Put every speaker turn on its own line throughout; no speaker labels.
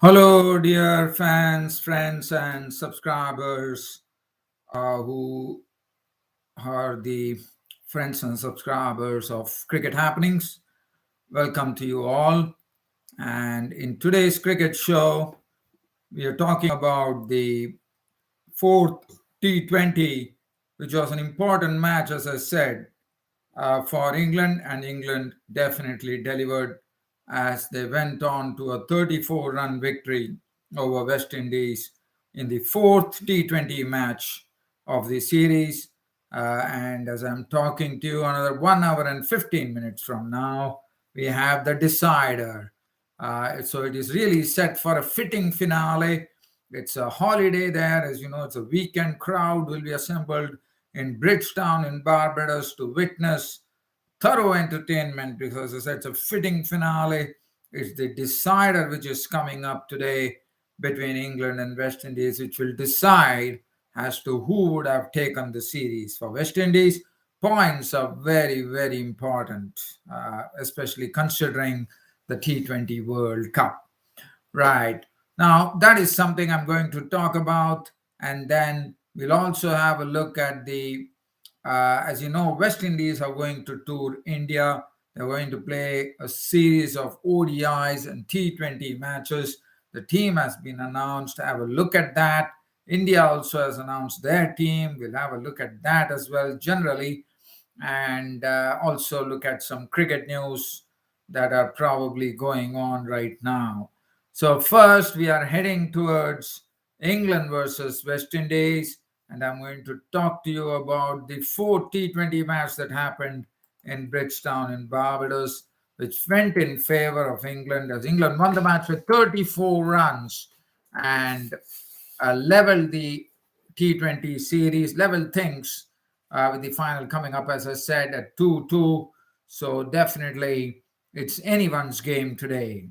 Hello, dear fans, friends, and subscribers who are the friends and subscribers of Cricket Happenings. Welcome to you all. And in today's cricket show, we are talking about the fourth T20, which was an important match, as I said, for England, and England definitely delivered as they went on to a 34-run victory over West Indies in the fourth T20 match of the series. And as I'm talking to you, another 1 hour and 15 minutes from now, we have the decider. So it is really set for a fitting finale. It's a holiday there, as you know, it's a weekend. Crowd will be assembled in Bridgetown in Barbados to witness thorough entertainment because as I said, it's a fitting finale. It's the decider which is coming up today between England and West Indies, which will decide as to who would have taken the series. For West Indies, points are very, very important, especially considering the T20 World Cup. Right. Now, that is something I'm going to talk about. And then we'll also have a look at as you know, West Indies are going to tour India. They're going to play a series of ODIs and T20 matches. The team has been announced. Have a look at that. India also has announced their team. We'll have a look at that as well, generally, and also look at some cricket news that are probably going on right now. So, first, we are heading towards England versus West Indies, and I'm going to talk to you about the fourth T20 match that happened in Bridgetown in Barbados, which went in favor of England as England won the match with 34 runs and leveled the T20 series, leveled things with the final coming up, as I said, at 2-2. So definitely it's anyone's game today.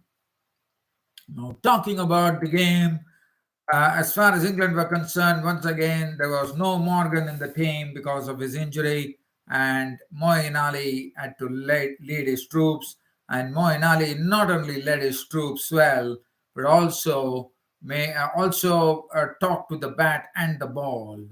Now, talking about the game, as far as England were concerned, once again, there was no Morgan in the team because of his injury, and Moeen Ali had to lead his troops. And Moeen Ali not only led his troops well, but also talked with the bat and the ball.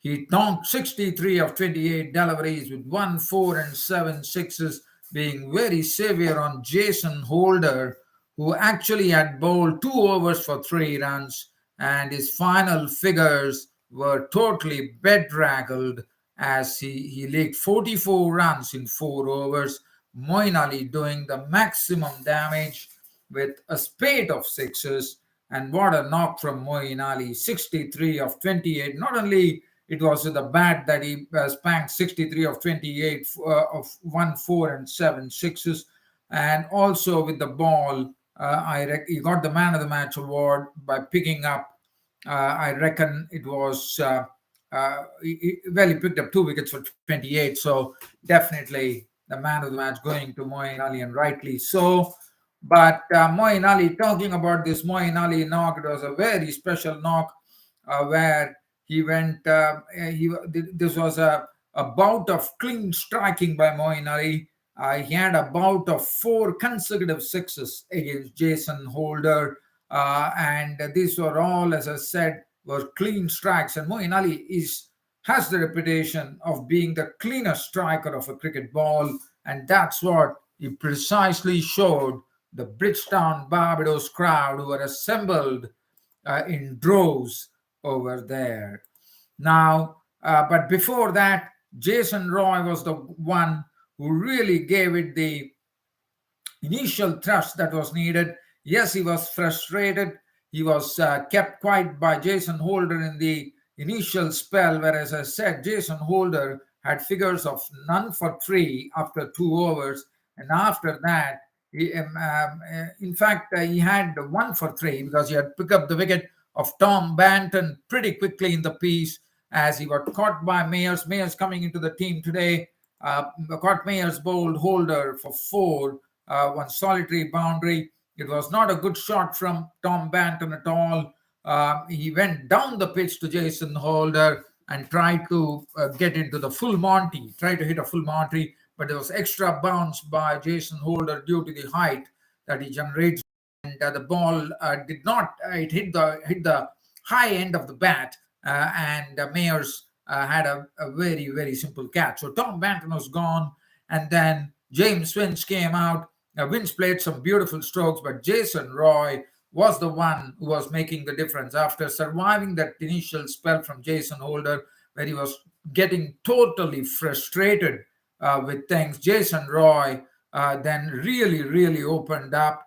He tonked 63 of 28 deliveries with 1, 4, and 7 sixes, being very severe on Jason Holder, who actually had bowled 2 overs for 3 runs, and his final figures were totally bedraggled as he leaked 44 runs in 4 overs. Moeen Ali doing the maximum damage with a spate of sixes, and what a knock from Moeen Ali, 63 of 28. Not only it was with the bat that he spanked 63 of 28 of 1, 4, and 7 sixes, and also with the ball. He got the man of the match award by picking up. I reckon it was he picked up 2 wickets for 28. So definitely the man of the match going to Moeen Ali, and rightly so. But Moeen Ali, talking about this Moeen Ali knock, it was a very special knock where he went. This was a bout of clean striking by Moeen Ali. He had a bout of 4 consecutive sixes against Jason Holder, and these were all, as I said, were clean strikes. And Moeen Ali has the reputation of being the cleanest striker of a cricket ball, and that's what he precisely showed the Bridgetown Barbados crowd who were assembled in droves over there. Now, but before that, Jason Roy was the one who really gave it the initial thrust that was needed. Yes, he was frustrated. He was kept quiet by Jason Holder in the initial spell, where, as I said, Jason Holder had figures of none for 3 after 2 overs. And after that, in fact, he had 1 for 3 because he had picked up the wicket of Tom Banton pretty quickly in the piece as he got caught by Mayers. Mayers coming into the team today. Caught Mayers bowled Holder for 4, 1 solitary boundary. It was not a good shot from Tom Banton at all. He went down the pitch to Jason Holder and tried to get into the full Monty, tried to hit a full Monty, but there was extra bounce by Jason Holder due to the height that he generates the ball did not it hit the high end of the bat, and Mayers had a very very simple catch. So Tom Banton was gone, and then James Winch came out. Winch played some beautiful strokes, but Jason Roy was the one who was making the difference after surviving that initial spell from Jason Holder, where he was getting totally frustrated with things. Jason Roy then really opened up,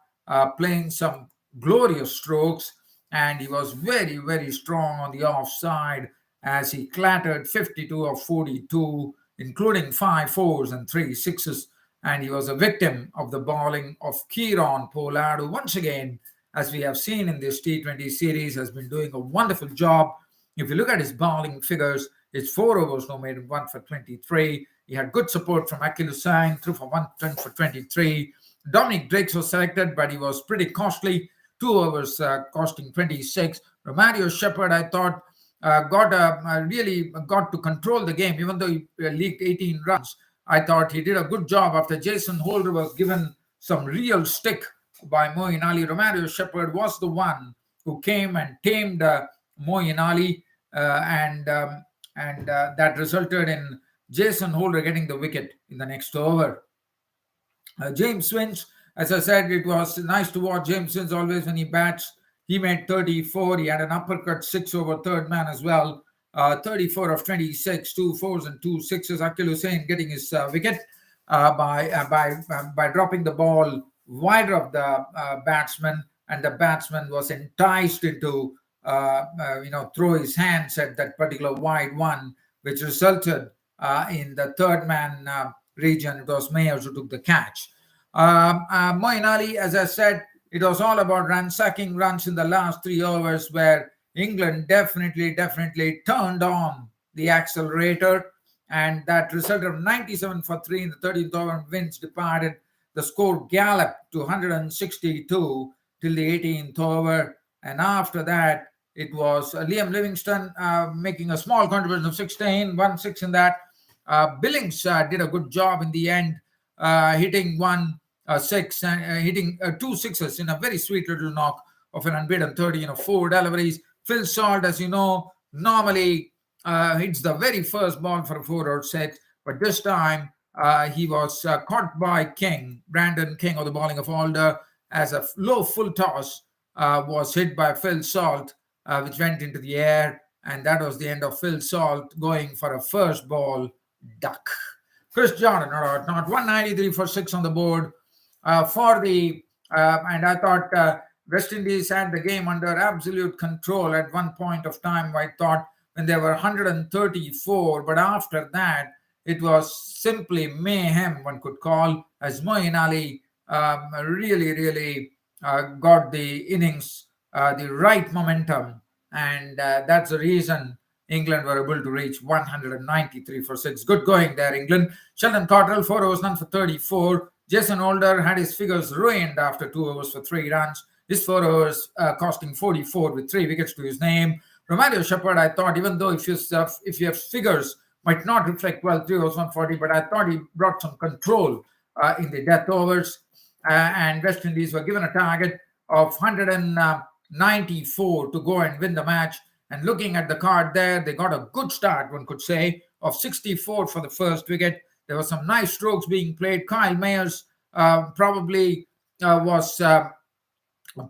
playing some glorious strokes, and he was very, very strong on the offside as he clattered 52 of 42, including 5 fours and 3 sixes. And he was a victim of the bowling of Kieron Pollard, who once again, as we have seen in this T20 series, has been doing a wonderful job. If you look at his bowling figures, it's 4 overs, no made, 1 for 23. He had good support from Akhil Hussain, threw for 1 for 23. Dominic Drakes was selected, but he was pretty costly. 2 overs costing 26. Romario Shepherd, I thought, really got to control the game, even though he leaked 18 runs. I thought he did a good job after Jason Holder was given some real stick by Moeen Ali. Romario Shepherd was the one who came and tamed Moeen Ali, and that resulted in Jason Holder getting the wicket in the next over. James Winch, as I said, it was nice to watch James Winch always when he bats. He made 34. He had an uppercut 6 over third man as well. 34 of 26, 2 fours and 2 sixes. Akhil Hussain getting his wicket by dropping the ball wider of the batsman, and the batsman was enticed into throw his hands at that particular wide one, which resulted in the third man region. It was Mayers who took the catch. Moeen Ali, as I said, it was all about ransacking runs in the last 3 overs, where England definitely turned on the accelerator, and that resulted in 97 for 3 in the 13th over. Winch departed. The score galloped to 162 till the 18th over, and after that it was Liam Livingstone making a small contribution of 16, 1-6 in that. Billings did a good job in the end, hitting 1-6 and hitting 2 sixes in a very sweet little knock of an unbeaten 30 of 4 deliveries. Phil Salt, as you know, normally hits the very first ball for a 4 or 6, but this time he was caught by Brandon King, of the bowling of Alder, as a low full toss was hit by Phil Salt, which went into the air, and that was the end of Phil Salt going for a first ball duck. Chris Jordan, not 193 for 6 on the board and I thought West Indies had the game under absolute control at one point of time. I thought when they were 134, but after that it was simply mayhem, one could call, as Moeen Ali really got the innings the right momentum, and that's the reason England were able to reach 193 for 6. Good going there, England. Sheldon Cottrell, 4 overs, none for 34. Jason Holder had his figures ruined after 2 overs for 3 runs. His 4 overs costing 44 with 3 wickets to his name. Romario Shepherd, I thought, even though if your figures might not reflect well, 3 overs, 140, but I thought he brought some control in the death overs. And West Indies were given a target of 194 to go and win the match. And looking at the card there, they got a good start, one could say, of 64 for the first wicket. There were some nice strokes being played. Kyle Mayers probably was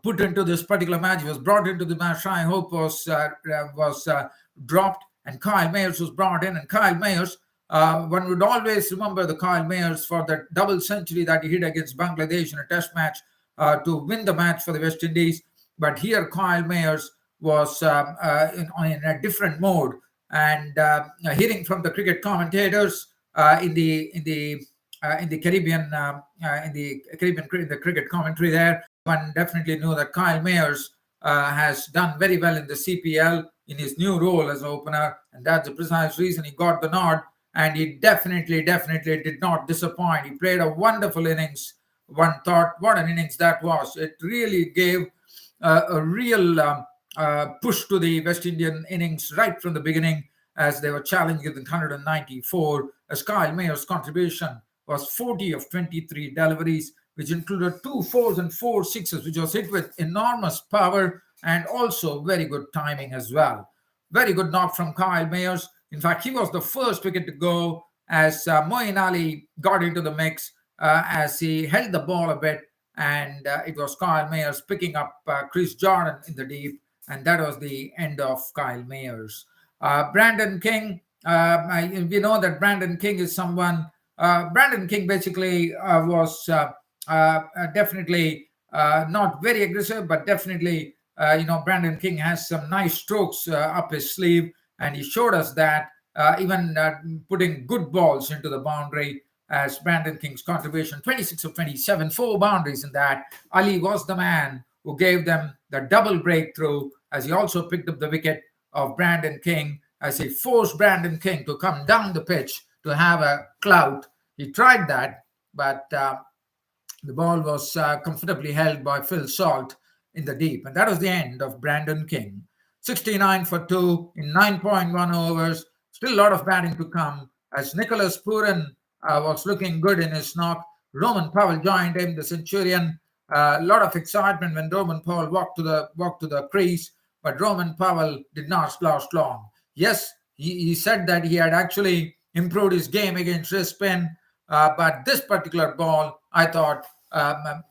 put into this particular match. He was brought into the match. Shai Hope was dropped, and Kyle Mayers was brought in. And Kyle Mayers, one would always remember the Kyle Mayers for that double century that he hit against Bangladesh in a test match to win the match for the West Indies. But here Kyle Mayers was in a different mode, and hearing from the cricket commentators in the Caribbean cricket commentary there, one definitely knew that Kyle Mayers has done very well in the CPL in his new role as an opener, and that's the precise reason he got the nod. And he definitely did not disappoint. He played a wonderful innings. One thought, what an innings that was! It really gave a real push to the West Indian innings right from the beginning, as they were challenging with 194, as Kyle Mayer's contribution was 40 of 23 deliveries, which included 2 4s and 4 6s, which was hit with enormous power and also very good timing as well. Very good knock from Kyle Mayers. In fact, he was the first wicket to go as Moeen Ali got into the mix as he held the ball a bit, and it was Kyle Mayers picking up Chris Jordan in the deep, and that was the end of Kyle Mayers. Brandon King, we know that Brandon King is someone. Brandon King basically was definitely not very aggressive, but definitely, Brandon King has some nice strokes up his sleeve, and he showed us that even putting good balls into the boundary as Brandon King's contribution, 26 of 27, 4 boundaries in that. Ali was the man who gave them the double breakthrough as he also picked up the wicket of Brandon King as he forced Brandon King to come down the pitch to have a clout. He tried that, but the ball was comfortably held by Phil Salt in the deep. And that was the end of Brandon King. 69 for 2 in 9.1 overs. Still a lot of batting to come as Nicholas Pooran was looking good in his knock. Roman Powell joined him, the Centurion. A lot of excitement when Roman Powell walked to the crease, but Roman Powell did not last long. Yes, he said that he had actually improved his game against wrist spin, but this particular ball, I thought Adil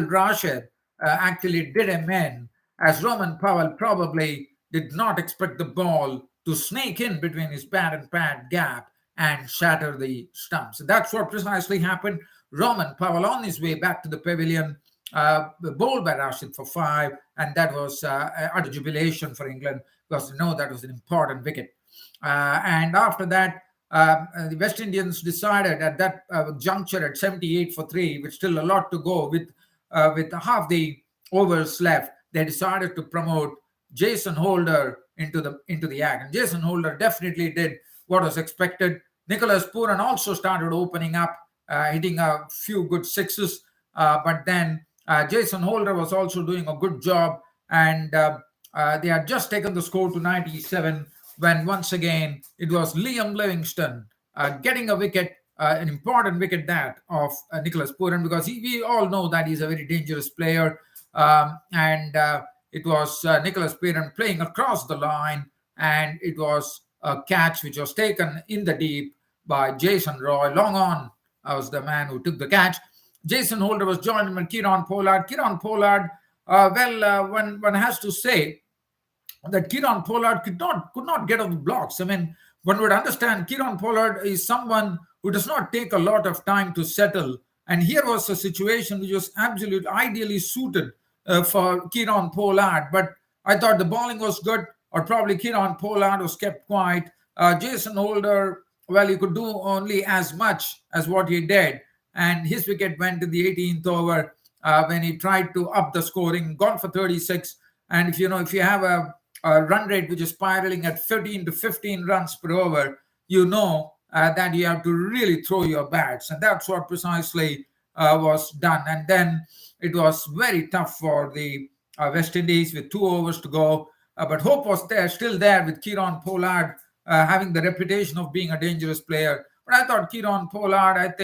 Rashid actually did him in, as Roman Powell probably did not expect the ball to snake in between his bat and pad gap and shatter the stumps. And that's what precisely happened. Roman Powell, on his way back to the pavilion, bowled by Rashid for 5, and that was utter jubilation for England because that was an important wicket. And after that, the West Indians decided at that juncture at 78 for 3, with still a lot to go, with half the overs left, they decided to promote Jason Holder into the act. And Jason Holder definitely did what was expected. Nicholas Pooran also started opening up, hitting a few good sixes, but then Jason Holder was also doing a good job, and they had just taken the score to 97 when once again it was Liam Livingstone getting a wicket, an important wicket that of Nicholas Pooran, because we all know that he's a very dangerous player, and it was Nicholas Pooran playing across the line, and it was a catch which was taken in the deep by Jason Roy. Long on was the man who took the catch. Jason Holder was joined by Kieron Pollard. Kieron Pollard, one has to say that Kieron Pollard could not get off the blocks. I mean, one would understand Kieron Pollard is someone who does not take a lot of time to settle. And here was a situation which was absolutely ideally suited for Kieron Pollard. But I thought the bowling was good, or probably Kieron Pollard was kept quiet. Jason Holder, well, he could do only as much as what he did. And his wicket went in the 18th over when he tried to up the scoring, gone for 36. And if you have a run rate which is spiraling at 13 to 15 runs per over, that you have to really throw your bats. And that's what precisely was done. And then it was very tough for the West Indies with 2 overs to go. But hope was still there with Kieron Pollard having the reputation of being a dangerous player. But I thought Kieron Pollard,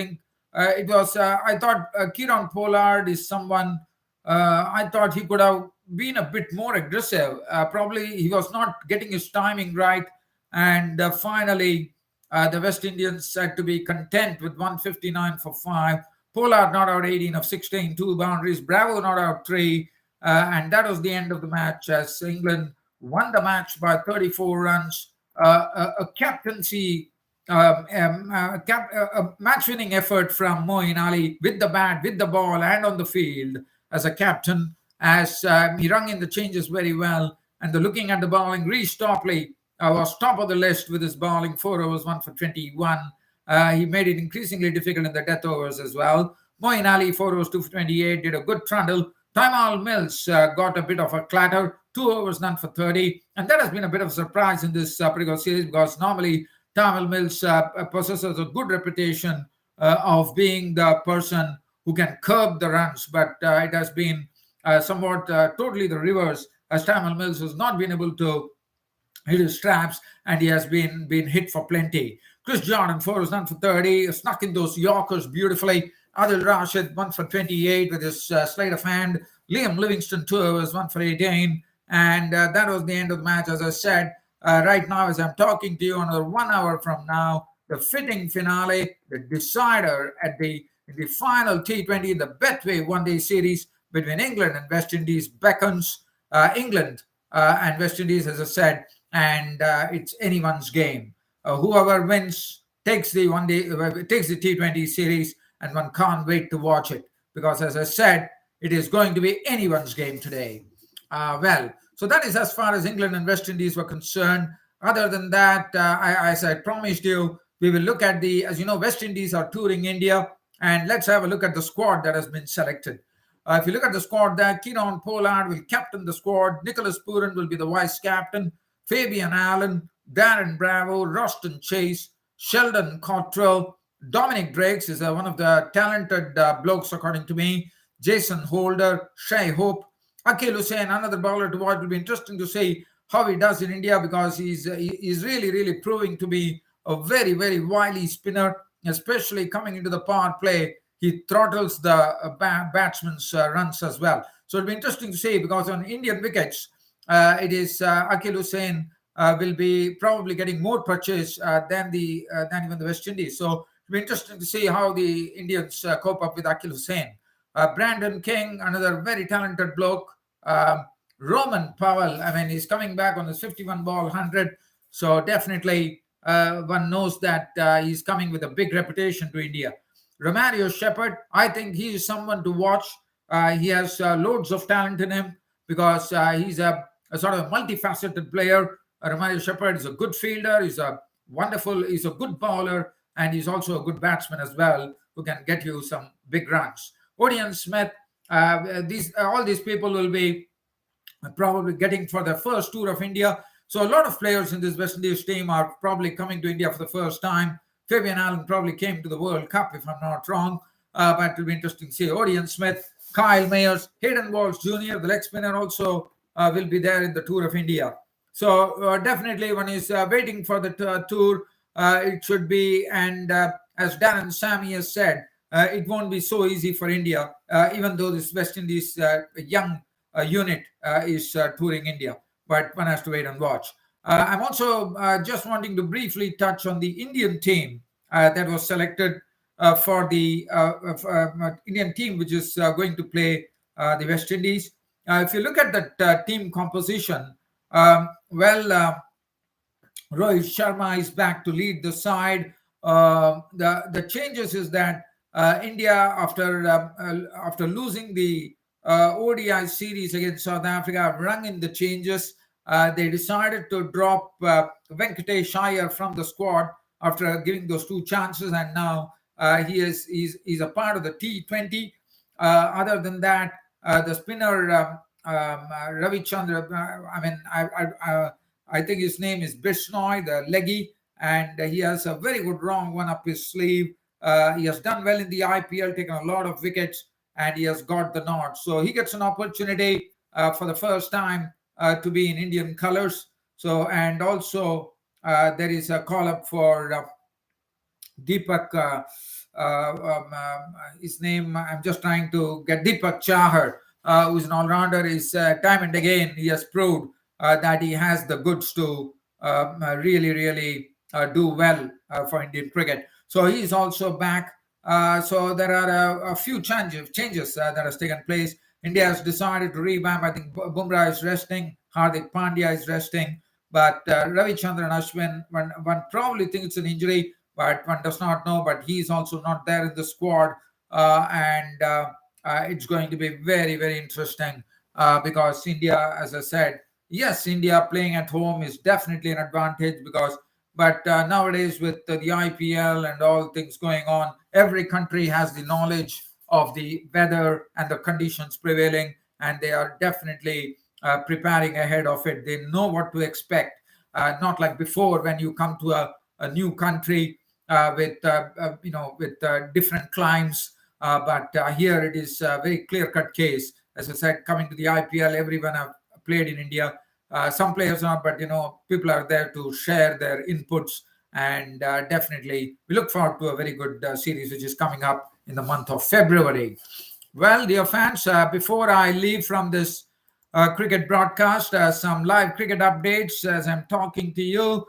Kieron Pollard is someone, I thought he could have been a bit more aggressive. Probably he was not getting his timing right. And finally, the West Indians had to be content with 159 for 5. Pollard not out 18 of 16, 2 boundaries. Bravo not out 3. And that was the end of the match as England won the match by 34 runs. A captaincy, a match-winning effort from Moeen Ali with the bat, with the ball, and on the field as a captain, as he rung in the changes very well. And looking at the bowling, Reece Topley was top of the list with his bowling, 4 overs, 1 for 21. He made it increasingly difficult in the death overs as well. Moeen Ali, 4 overs, 2 for 28, did a good trundle. Tymal Mills got a bit of a clatter, 2 overs, none for 30. And that has been a bit of a surprise in this particular series, because normally Tymal Mills possesses a good reputation of being the person who can curb the runs. But it has been somewhat totally the reverse, as Tymal Mills has not been able to hit his straps, and he has been hit for plenty. Chris Jordan, 4 overs, none for 30, snuck in those Yorkers beautifully. Adil Rashid 1 for 28 with his sleight of hand. Liam Livingston 2 was 1 for 18. And that was the end of the match. As I said, right now, as I'm talking to you, another 1 hour from now, the fitting finale, the decider at the final T20 in the Betway one-day series between England and West Indies beckons. England and West Indies, as I said, and it's anyone's game. Whoever wins takes the takes the T20 series, and one can't wait to watch it because, as I said, it is going to be anyone's game today. So that is as far as England and West Indies were concerned. Other than that, as I promised you, we will look at as you know, West Indies are touring India, and let's have a look at the squad that has been selected. If you look at the squad there, Kieron Pollard will captain the squad. Nicholas Pooran will be the vice captain. Fabian Allen, Darren Bravo, Roston Chase, Sheldon Cottrell, Dominic Drakes is one of the talented blokes, according to me. Jason Holder, Shai Hope, Akil Hussain, another bowler to watch. Will be interesting to see how he does in India because he's really, really proving to be a very, very wily spinner, especially coming into the power play. He throttles the batsman's runs as well. So it'll be interesting to see because on Indian wickets, it is Akil Hussain will be probably getting more purchase than even the West Indies. So it'll be interesting to see how the Indians cope up with Akil Hussain. Brandon King, another very talented bloke. Roman Powell, I mean, he's coming back on his 51 ball 100. So definitely one knows that he's coming with a big reputation to India. Romario Shepherd, I think he is someone to watch. He has loads of talent in him because he's a sort of multifaceted player. Romario Shepherd is a good fielder. He's a good bowler, and he's also a good batsman as well, who can get you some big runs. Odean Smith, all these people will be probably getting for their first tour of India. So a lot of players in this West Indies team are probably coming to India for the first time. Fabian Allen probably came to the World Cup, if I'm not wrong. But it will be interesting to see. Odean Smith, Kyle Mayers, Hayden Walsh Jr., the leg spinner, also will be there in the Tour of India. So definitely one is waiting for the tour. It should be, and as Darren Sammy has said, it won't be so easy for India, even though this West Indies young unit is touring India. But one has to wait and watch. I'm also just wanting to briefly touch on the Indian team that was selected for the Indian team, which is going to play the West Indies. If you look at that team composition, Rohit Sharma is back to lead the side. The changes is that India, after losing the ODI series against South Africa, have rung in the changes. They decided to drop Venkatesh Iyer from the squad after giving those 2 chances, and now he's a part of the T20. Other than that, the spinner Ravi Chandra, I think his name is Bishnoi, the leggy, and he has a very good wrong one up his sleeve. He has done well in the IPL, taken a lot of wickets, and he has got the nod. So he gets an opportunity for the first time to be in Indian colors. So, and also there is a call up for Deepak. His name, I'm just trying to get Deepak Chahar, who's an all-rounder. Is time and again he has proved that he has the goods to really do well for Indian cricket. So he's also back. So there are a few changes that has taken place. India has decided to revamp. I think Bumrah is resting, Hardik Pandya is resting, but Ravichandran Ashwin, one probably thinks it's an injury, but one does not know. But he's also not there in the squad, and it's going to be very interesting because India, as I said, yes, India playing at home is definitely an advantage but nowadays with the IPL and all things going on, every country has the knowledge of the weather and the conditions prevailing, and they are definitely preparing ahead of it. They know what to expect, not like before when you come to a new country with different climes. But here it is a very clear-cut case. As I said, coming to the IPL, everyone have played in India. Some players not, but people are there to share their inputs, and definitely we look forward to a very good series which is coming up in the month of February. Well, dear fans, before I leave from this cricket broadcast, some live cricket updates as I'm talking to you.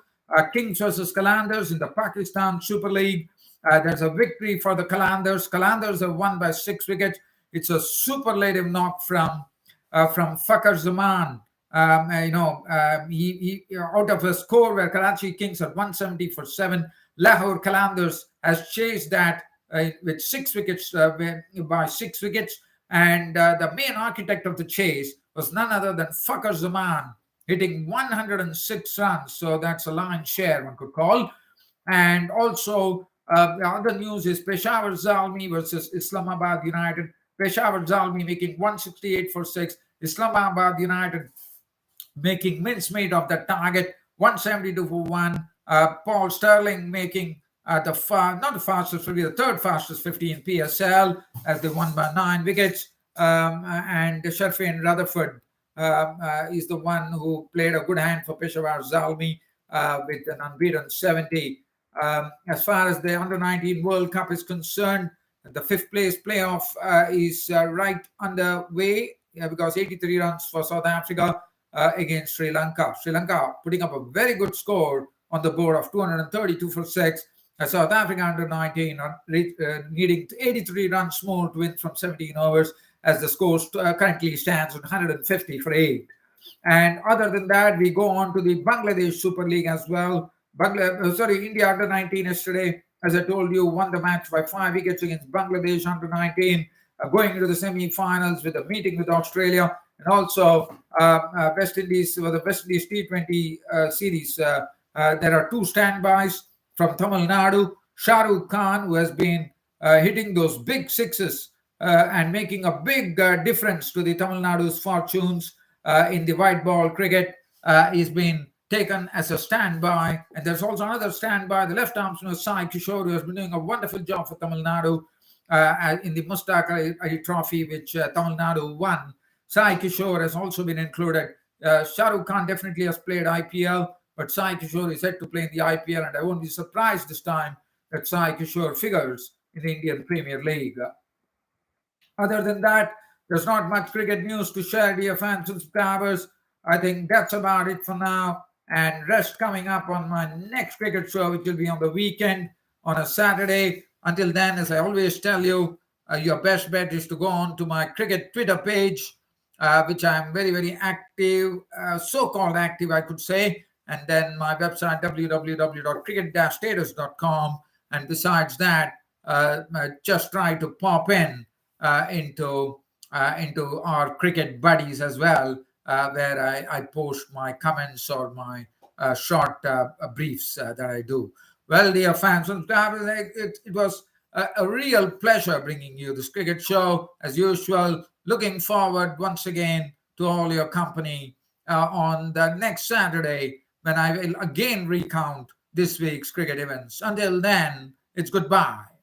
Kings versus Qalandars in the Pakistan Super League. There's a victory for the Qalandars. Qalandars have won by 6 wickets. It's a superlative knock from Fakhar Zaman. He out of a score where Karachi Kings are 170 for 7. Lahore Qalandars has chased that with 6 wickets by 6 wickets, and the main architect of the chase was none other than Fakhar Zaman, hitting 106 runs. So that's a lion's share, one could call. And also, the other news is Peshawar Zalmi versus Islamabad United. Peshawar Zalmi making 168 for 6. Islamabad United making mincemeat of the target, 172 for 1. Paul Sterling making not the fastest 50, the third fastest 50 in PSL as they won by 9 wickets. And Sharfin Rutherford is the one who played a good hand for Peshawar Zalmi with an unbeaten 70. As far as the Under-19 World Cup is concerned, the 5th place playoff is right underway because 83 runs for South Africa against Sri Lanka. Sri Lanka putting up a very good score on the board of 232 for 6. South Africa Under-19 needing 83 runs more to win from 17 overs as the score currently stands at 150 for 8. And other than that, we go on to the Bangladesh Super League as well. India Under-19 yesterday, as I told you, won the match by 5 wickets against Bangladesh Under-19, going into the semi-finals with a meeting with Australia. And also West Indies, for the West Indies T20 series, there are 2 standbys from Tamil Nadu. Shah Rukh Khan, who has been hitting those big sixes and making a big difference to the Tamil Nadu's fortunes in the white ball cricket, is being taken as a standby. And there's also another standby, the left arm spinner Sai Kishore, who has been doing a wonderful job for Tamil Nadu in the Mustaq Ali Trophy, which Tamil Nadu won. Sai Kishore has also been included. Shah Rukh Khan definitely has played IPL, but Sai Kishore is set to play in the IPL, and I won't be surprised this time that Sai Kishore figures in the Indian Premier League. Other than that, there's not much cricket news to share, dear fans and subscribers. I think that's about it for now. And rest coming up on my next cricket show, which will be on the weekend on a Saturday. Until then, as I always tell you, your best bet is to go on to my cricket Twitter page, which I'm very, very active, so-called active, I could say. And then my website, www.cricket-status.com. And besides that, just try to pop in into our cricket buddies as well, where I post my comments or my short briefs that I do. Well, dear fans, it was a real pleasure bringing you this cricket show. As usual, looking forward once again to all your company on the next Saturday when I will again recount this week's cricket events. Until then, it's goodbye.